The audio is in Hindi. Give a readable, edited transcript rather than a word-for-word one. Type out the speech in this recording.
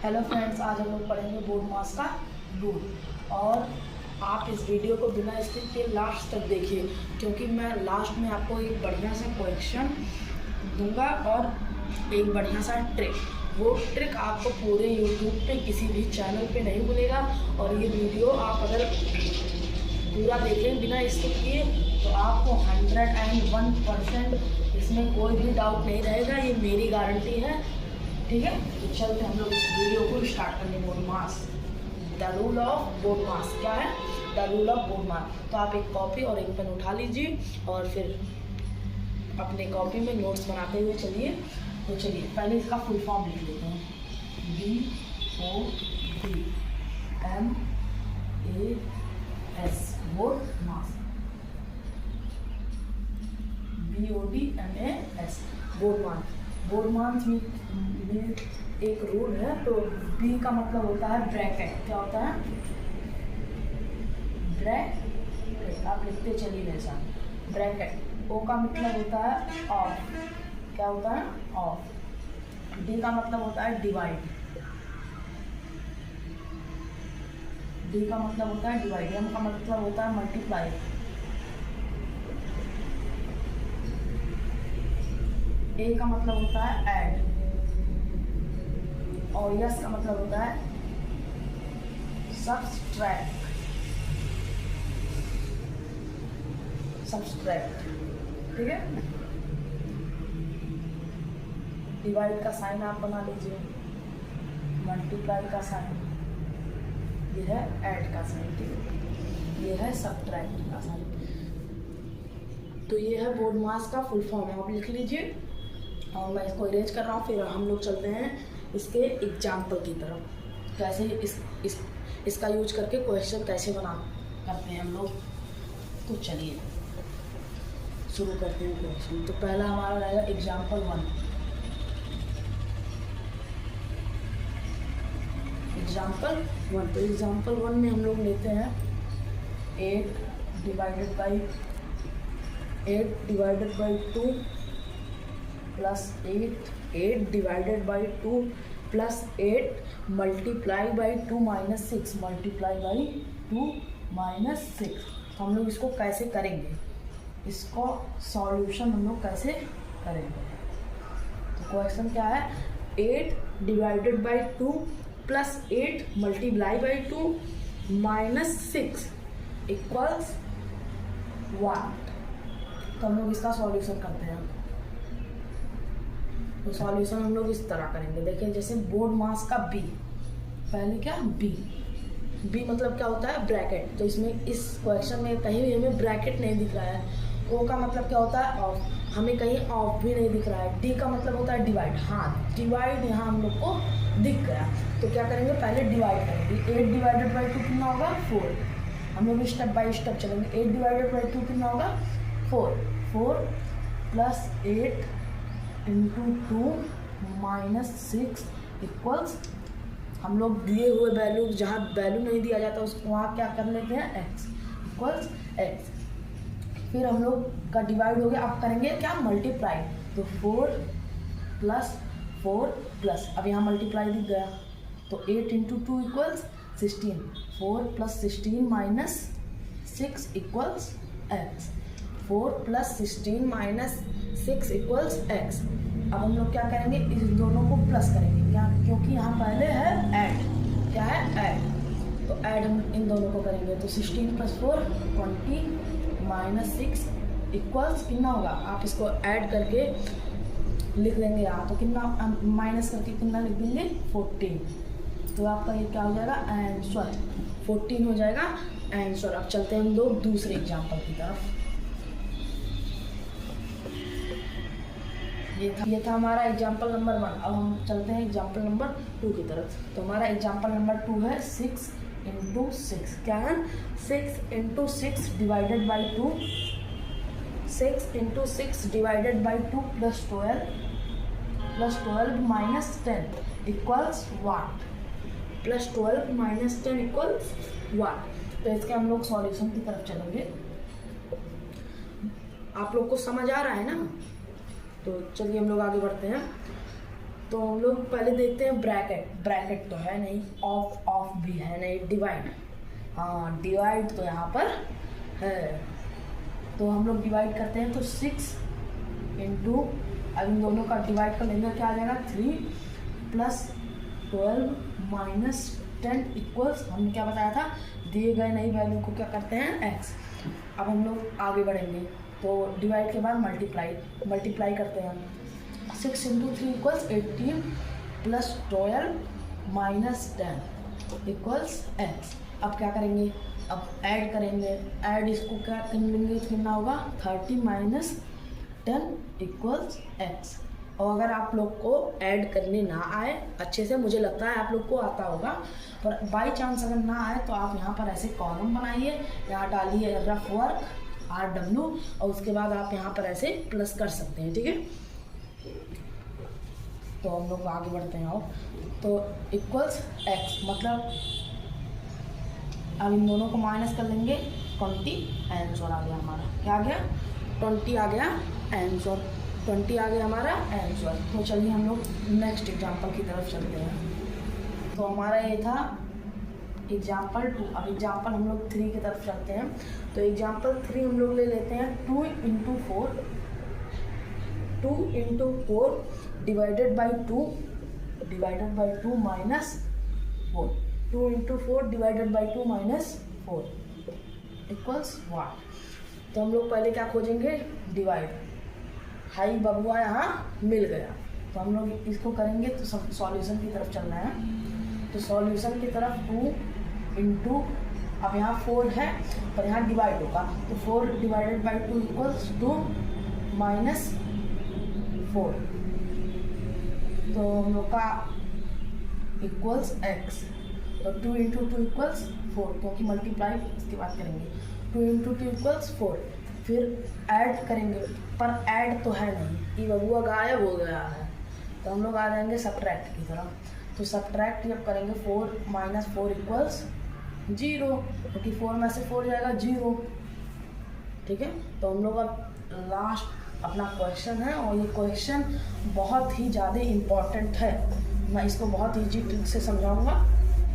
हेलो फ्रेंड्स, आज हम लोग पढ़ेंगे बोर्ड मास का रूल। और आप इस वीडियो को बिना स्किप के लास्ट तक देखिए, क्योंकि मैं लास्ट में आपको एक बढ़िया सा क्वेश्चन दूंगा और एक बढ़िया सा ट्रिक। वो ट्रिक आपको पूरे यूट्यूब पे किसी भी चैनल पे नहीं मिलेगा। और ये वीडियो आप अगर पूरा देखें बिना स्किप किए तो आपको 101% इसमें कोई भी डाउट नहीं रहेगा, ये मेरी गारंटी है। ठीक है, तो चलते हम लोग इस वीडियो को स्टार्ट करने। BODMAS, the rule of BODMAS क्या है? The rule of BODMAS. तो आप एक कॉपी और एक पेन उठा लीजिए और फिर अपने कॉपी में नोट्स बनाते हुए चलिए। तो चलिए पहले इसका फुल फॉर्म लिख लेते हैं। BODMAS बोर्ड मास। BODMAS बोर्ड मास। बोर्ड मास में एक रूल है। तो बी का मतलब होता है ब्रैकेट। क्या होता है? ब्रैकेट। आप लिखते चलिए वैसा ब्रैकेट। ओ का मतलब होता है ऑफ। क्या होता है? ऑफ। डी का मतलब होता है डिवाइड। डी का मतलब होता है डिवाइड। एम का मतलब होता है मल्टीप्लाई। ए का मतलब होता है ऐड। और यस का मतलब होता है सब्सट्रैक्ट। ठीक है। डिवाइड का साइन आप बना लीजिए, मल्टीप्लाई का साइन, ये है ऐड का साइन, ठीक है, ये है सब्ट्रैक्ट का साइन। तो ये है बोर्ड मास का फुल फॉर्म, आप लिख लीजिए। और मैं इसको इरेज कर रहा हूँ। फिर हम लोग चलते हैं इसके एग्जाम्पल की तरफ। कैसे इसका यूज करके क्वेश्चन कैसे करते हैं हम लोग। तो चलिए शुरू करते हैं क्वेश्चन। तो पहला हमारा रहेगा एग्जाम्पल 1। एग्जाम्पल 1। तो एग्जाम्पल 1 में हम लोग लेते हैं 8 divided by 2 plus 8 divided by 2 plus 8 multiply by 2 minus 6 multiply by 2 minus 6। तो हम लोग इसको कैसे करेंगे, इसको सॉल्यूशन हम लोग कैसे करेंगे। तो क्वेश्चन क्या है? 8 divided by 2 plus 8 multiply by 2 minus 6 equals 1। तो हम लोग इसका सॉल्यूशन करते हैं। तो सॉल्यूशन हम लोग इस तरह करेंगे। देखिए, जैसे बोर्ड मास का बी, पहले क्या बी मतलब क्या होता है? ब्रैकेट। तो इसमें इस क्वेश्चन में कहीं भी हमें ब्रैकेट नहीं दिख रहा है। ओ का मतलब क्या होता है? ऑफ। हमें कहीं ऑफ भी नहीं दिख रहा है। डी का मतलब होता है डिवाइड। हाँ, डिवाइड यहाँ हम लोग को दिख गया। तो क्या करेंगे? पहले डिवाइड करेंगे। 8 डिवाइडेड बाई 2 कितना होगा? 4। हम लोग स्टेप बाई स्टेप चलेंगे। 8 डिवाइडेड बाई 2 कितना होगा? 4 प्लस 8 इंटू 2 माइनस 6 इक्वल्स, हम लोग दिए हुए वैल्यू, जहाँ वैल्यू नहीं दिया जाता उसको वहाँ क्या कर लेते हैं? x equals x। फिर हम लोग का डिवाइड हो गया। अब करेंगे क्या? मल्टीप्लाई। तो 4 प्लस अब यहाँ मल्टीप्लाई दिख गया। तो 8 into 2 equals 16। 4 plus 16 minus 6 equals x। 4 plus 16 minus 6 equals x। अब हम लोग क्या करेंगे? इस दोनों को प्लस करेंगे। क्या? क्योंकि यहाँ पहले है ऐड। क्या है? ऐड। तो ऐड हम इन दोनों को करेंगे। तो 16 प्लस 4 20 माइनस 6 इक्वल्स कितना होगा? आप इसको ऐड करके लिख देंगे यहाँ। तो कितना माइनस करके कितना लिख देंगे? 14। तो आपका ये क्या हो जाएगा? आंसर 14 हो जाएगा आंसर। अब चलते हैं हम लोग दूसरे एग्जाम्पल की तरफ। ये था हमारा एग्जाम्पल नंबर 1। अब हम चलते हैं एग्जाम्पल नंबर 2 की तरफ। तो हमारा एग्जाम्पल नंबर 2 है 6 इंटू 6। क्या है? 6 into 6 divided by 2। 6 into 6 divided by 2 plus 12 minus 10 equals 1। Plus 12 minus 10 equals 1। तो इसके हम लोग सॉल्यूशन की तरफ चलेंगे। आप लोग को समझ आ रहा है ना? तो चलिए हम लोग आगे बढ़ते हैं। तो हम लोग पहले देखते हैं ब्रैकेट तो है नहीं, ऑफ भी है नहीं, डिवाइड, हाँ डिवाइड तो यहाँ पर है। तो हम लोग डिवाइड करते हैं, तो 6 इंटू, अब इन दोनों का डिवाइड कर लेंगे, क्या आ जाएगा 3 + 12 - 10 इक्वल्स, हमने क्या बताया था, दिए गए नई वैल्यू को क्या करते हैं x। अब हम लोग आगे बढ़ेंगे, तो डिवाइड के बाद मल्टीप्लाई करते हैं। 6 × 3 = 18 + 12 - 10 इक्वल्स x। अब क्या करेंगे, अब ऐड करेंगे, इसको क्या कर लेंगे, कितना होगा 30 - 10 इक्वल्स x। और अगर आप लोग को ऐड करने ना आए अच्छे से, मुझे लगता है आप लोग को आता होगा, पर बाई चांस अगर ना आए तो आप यहाँ पर ऐसे कॉलम बनाइए, यहाँ डालिए रफ वर्क RW, और उसके बाद आप यहाँ पर ऐसे प्लस कर सकते हैं, ठीक है। तो हम लोग आगे बढ़ते हैं, और तो इक्वल्स x, मतलब अब इन दोनों को माइनस कर लेंगे, 20 आंसर आ गया हमारा, क्या आ गया 20 आ गया आंसर, 20 आ गया हमारा आंसर। तो चलिए हम लोग नेक्स्ट एग्जांपल की तरफ चलते हैं। तो हमारा ये था एग्जांपल 2, अब एग्जांपल हम लोग 3 की तरफ चलते हैं। तो एग्जांपल 3 हम लोग ले लेते हैं, 2 × 4 divided by 2 - 4, 2 × 4 divided by 2 - 4 equals 1। तो हम लोग पहले क्या खोजेंगे, डिवाइड, हाई बबुआ यहाँ मिल गया, तो हम लोग इसको करेंगे, तो सॉल्यूशन की तरफ चलना है। तो सॉल्यूशन की तरफ 2 × अब यहाँ 4 है पर यहाँ डिवाइड होगा, तो 4 डिवाइडेड बाई 2 इक्वल्स 2 - 4, तो हम लोग का इक्वल्स x। तो 2 × 2 इक्वल्स 4, क्योंकि मल्टीप्लाई इसके बाद करेंगे, 2 × 2 इक्वल्स 4। फिर ऐड करेंगे, पर ऐड तो है नहीं, ये बबुआ गायब हो गया है, तो हम लोग आ जाएंगे सब्ट्रैक्ट की तरफ। तो सब्ट्रैक्ट जब करेंगे 4 - 4 इक्वल्स 0, क्योंकि 4 में से 4 जाएगा 0, ठीक है। तो हम लोग अब लास्ट अपना क्वेश्चन है, और ये क्वेश्चन बहुत ही ज़्यादा इम्पॉर्टेंट है, मैं इसको बहुत ईजी ट्रिक से समझाऊंगा।